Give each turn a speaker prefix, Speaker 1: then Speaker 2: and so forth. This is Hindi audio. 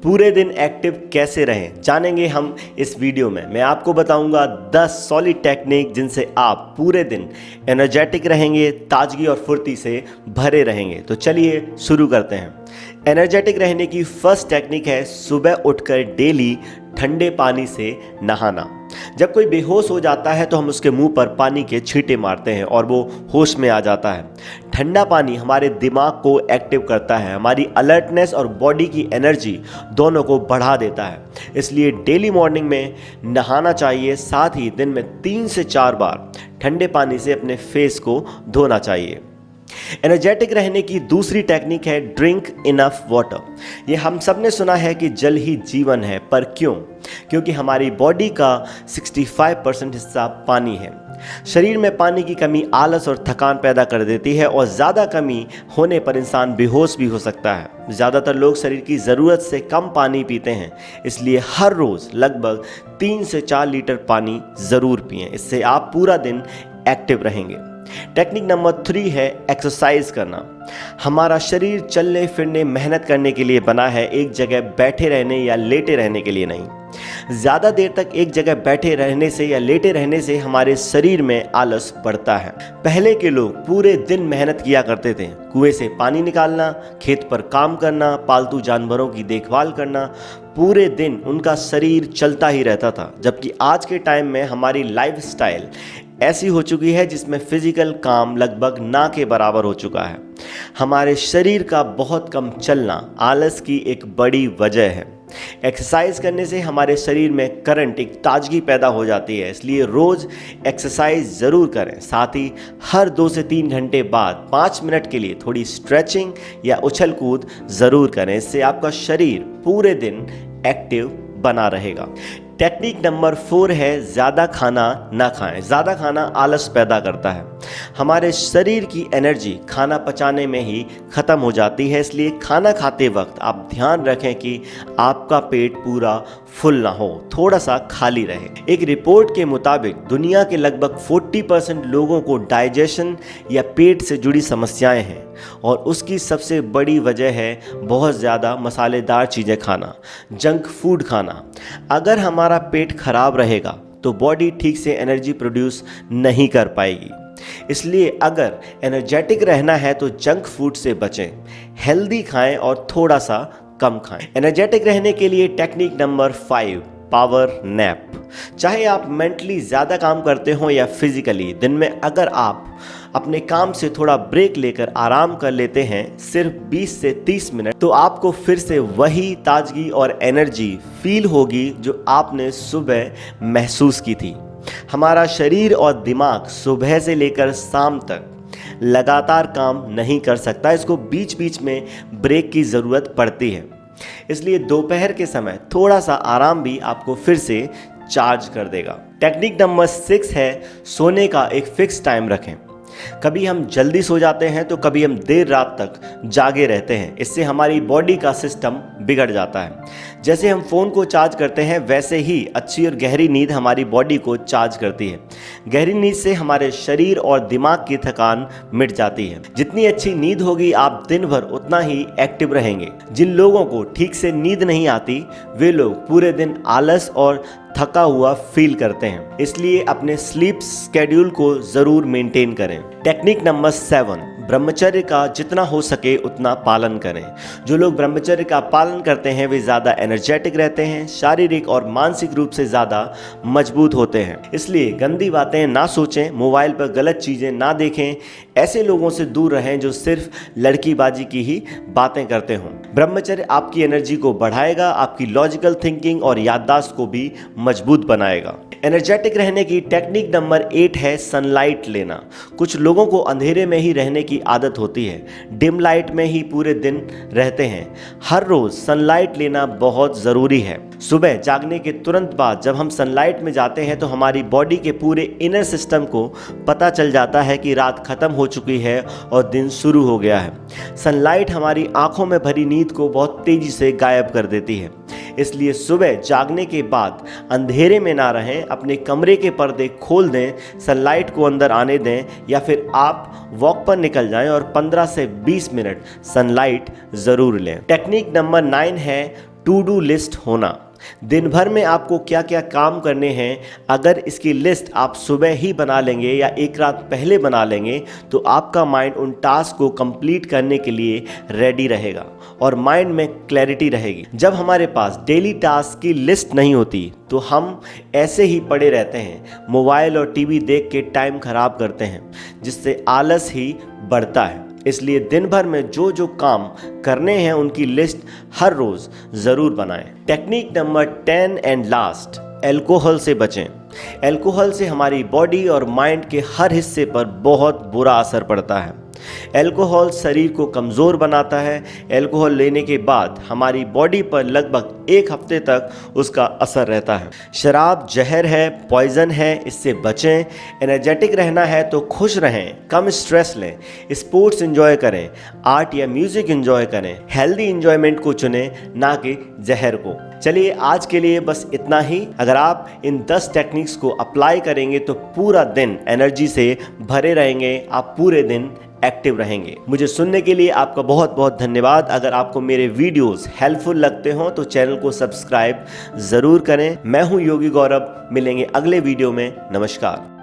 Speaker 1: पूरे दिन एक्टिव कैसे रहें जानेंगे हम इस वीडियो में। मैं आपको बताऊंगा 10 सॉलिड टेक्निक जिनसे आप पूरे दिन एनर्जेटिक रहेंगे, ताजगी और फुर्ती से भरे रहेंगे। तो चलिए शुरू करते हैं। एनर्जेटिक रहने की फर्स्ट टेक्निक है सुबह उठकर डेली ठंडे पानी से नहाना। जब कोई बेहोश हो जाता है तो हम उसके मुंह पर पानी के छींटे मारते हैं और वो होश में आ जाता है। ठंडा पानी हमारे दिमाग को एक्टिव करता है, हमारी अलर्टनेस और बॉडी की एनर्जी दोनों को बढ़ा देता है। इसलिए डेली मॉर्निंग में नहाना चाहिए। साथ ही दिन में 3 से 4 बार ठंडे पानी से अपने फेस को धोना चाहिए। एनर्जेटिक रहने की दूसरी टेक्निक है ड्रिंक इनफ वाटर। ये हम सब ने सुना है कि जल ही जीवन है, पर क्यों? क्योंकि हमारी बॉडी का 65% हिस्सा पानी है। शरीर में पानी की कमी आलस और थकान पैदा कर देती है और ज़्यादा कमी होने पर इंसान बेहोश भी हो सकता है। ज़्यादातर लोग शरीर की ज़रूरत से कम पानी पीते हैं, इसलिए हर रोज़ लगभग 3 से 4 लीटर पानी ज़रूर पिएं। इससे आप पूरा दिन एक्टिव रहेंगे। टेक्निक नंबर 3 है एक्सरसाइज करना। हमारा शरीर चलने फिरने मेहनत करने के लिए बना है, एक जगह बैठे रहने या लेटे रहने के लिए नहीं। ज़्यादा देर तक एक जगह बैठे रहने से या लेटे रहने से हमारे शरीर में आलस बढ़ता है। पहले के लोग पूरे दिन मेहनत किया करते थे, कुएं से पानी निकालना, खेत पर काम करना, पालतू जानवरों की देखभाल करना। पूरे दिन उनका शरीर चलता ही रहता था। जबकि आज के टाइम में हमारी लाइफस्टाइल ऐसी हो चुकी है जिसमें फिजिकल काम लगभग ना के बराबर हो चुका है। हमारे शरीर का बहुत कम चलना आलस की एक बड़ी वजह है। एक्सरसाइज करने से हमारे शरीर में करंट, एक ताजगी पैदा हो जाती है, इसलिए रोज़ एक्सरसाइज ज़रूर करें। साथ ही हर 2 से 3 घंटे बाद 5 मिनट के लिए थोड़ी स्ट्रेचिंग या उछल कूद ज़रूर करें। इससे आपका शरीर पूरे दिन एक्टिव बना रहेगा। टेक्निक नंबर 4 है ज़्यादा खाना ना खाएं। ज़्यादा खाना आलस पैदा करता है। हमारे शरीर की एनर्जी खाना पचाने में ही ख़त्म हो जाती है, इसलिए खाना खाते वक्त आप ध्यान रखें कि आपका पेट पूरा फुल ना हो, थोड़ा सा खाली रहे। एक रिपोर्ट के मुताबिक दुनिया के लगभग 40% लोगों को डाइजेशन या पेट से जुड़ी समस्याएं हैं और उसकी सबसे बड़ी वजह है बहुत ज़्यादा मसालेदार चीज़ें खाना, जंक फूड खाना। अगर हमारा पेट खराब रहेगा तो बॉडी ठीक से एनर्जी प्रोड्यूस नहीं कर पाएगी। इसलिए अगर एनर्जेटिक रहना है तो जंक फूड से बचें, हेल्दी खाएं और थोड़ा सा कम खाएं। एनर्जेटिक रहने के लिए टेक्निक नंबर 5 पावर नैप। चाहे आप मेंटली ज़्यादा काम करते हो या फिजिकली, दिन में अगर आप अपने काम से थोड़ा ब्रेक लेकर आराम कर लेते हैं, सिर्फ 20 से 30 मिनट, तो आपको फिर से वही ताजगी और एनर्जी फील होगी जो आपने सुबह महसूस की थी। हमारा शरीर और दिमाग सुबह से लेकर शाम तक लगातार काम नहीं कर सकता, इसको बीच बीच में ब्रेक की ज़रूरत पड़ती है। इसलिए दोपहर के समय थोड़ा सा आराम भी आपको फिर से चार्ज कर देगा। टेक्निक नंबर 6 है सोने का एक फिक्स टाइम रखें। कभी हम जल्दी सो जाते हैं तो कभी हम देर रात तक जागे रहते हैं। इससे हमारी बॉडी का सिस्टम बिगड़ जाता है। जैसे हम फ़ोन को चार्ज करते हैं, वैसे ही अच्छी और गहरी नींद हमारी बॉडी को चार्ज करती है। गहरी नींद से हमारे शरीर और दिमाग की थकान मिट जाती है। जितनी अच्छी नींद होगी आप दिन भर उतना ही एक्टिव रहेंगे। जिन लोगों को ठीक से नींद नहीं आती, वे लोग पूरे दिन आलस और थका हुआ फील करते हैं। इसलिए अपने स्लीप स्केड्यूल को ज़रूर मेंटेन करें। टेक्निक नंबर 7 ब्रह्मचर्य का जितना हो सके उतना पालन करें। जो लोग ब्रह्मचर्य का पालन करते हैं वे ज़्यादा एनर्जेटिक रहते हैं, शारीरिक और मानसिक रूप से ज़्यादा मजबूत होते हैं। इसलिए गंदी बातें ना सोचें, मोबाइल पर गलत चीज़ें ना देखें, ऐसे लोगों से दूर रहें जो सिर्फ लड़कीबाजी की ही बातें करते हों। ब्रह्मचर्य आपकी एनर्जी को बढ़ाएगा, आपकी लॉजिकल थिंकिंग और याददाश्त को भी मजबूत बनाएगा। एनर्जेटिक रहने की टेक्निक नंबर 8 है सनलाइट लेना। कुछ लोगों को अंधेरे में ही रहने की आदत होती है, डिम लाइट में ही पूरे दिन रहते हैं। हर रोज सनलाइट लेना बहुत ज़रूरी है। सुबह जागने के तुरंत बाद जब हम सनलाइट में जाते हैं तो हमारी बॉडी के पूरे इनर सिस्टम को पता चल जाता है कि रात खत्म हो चुकी है और दिन शुरू हो गया है। सनलाइट हमारी आंखों में भरी नींद को बहुत तेज़ी से गायब कर देती है। इसलिए सुबह जागने के बाद अंधेरे में ना रहें, अपने कमरे के पर्दे खोल दें, सनलाइट को अंदर आने दें, या फिर आप वॉक पर निकल जाएं और 15 से 20 मिनट सनलाइट ज़रूर लें। टेक्निक नंबर 9 है टू डू लिस्ट होना। दिन भर में आपको क्या क्या काम करने हैं, अगर इसकी लिस्ट आप सुबह ही बना लेंगे या एक रात पहले बना लेंगे तो आपका माइंड उन टास्क को कंप्लीट करने के लिए रेडी रहेगा और माइंड में क्लैरिटी रहेगी। जब हमारे पास डेली टास्क की लिस्ट नहीं होती तो हम ऐसे ही पड़े रहते हैं, मोबाइल और टीवी देख के टाइम खराब करते हैं, जिससे आलस ही बढ़ता है। इसलिए दिन भर में जो जो काम करने हैं उनकी लिस्ट हर रोज जरूर बनाएं। Technique number 10 and last, alcohol से बचें। अल्कोहल से हमारी बॉडी और माइंड के हर हिस्से पर बहुत बुरा असर पड़ता है। अल्कोहल शरीर को कमज़ोर बनाता है। अल्कोहल लेने के बाद हमारी बॉडी पर लगभग 1 हफ्ते तक उसका असर रहता है। शराब जहर है, पॉइजन है, इससे बचें। एनर्जेटिक रहना है तो खुश रहें, कम स्ट्रेस लें, स्पोर्ट्स एंजॉय करें, आर्ट या म्यूजिक एंजॉय करें, हेल्दी एंजॉयमेंट को चुनें, ना कि जहर को। चलिए आज के लिए बस इतना ही। अगर आप इन 10 टेक्निक्स को अप्लाई करेंगे तो पूरा दिन एनर्जी से भरे रहेंगे, आप पूरे दिन एक्टिव रहेंगे। मुझे सुनने के लिए आपका बहुत बहुत धन्यवाद। अगर आपको मेरे वीडियोस हेल्पफुल लगते हो तो चैनल को सब्सक्राइब जरूर करें। मैं हूं योगी गौरव, मिलेंगे अगले वीडियो में। नमस्कार।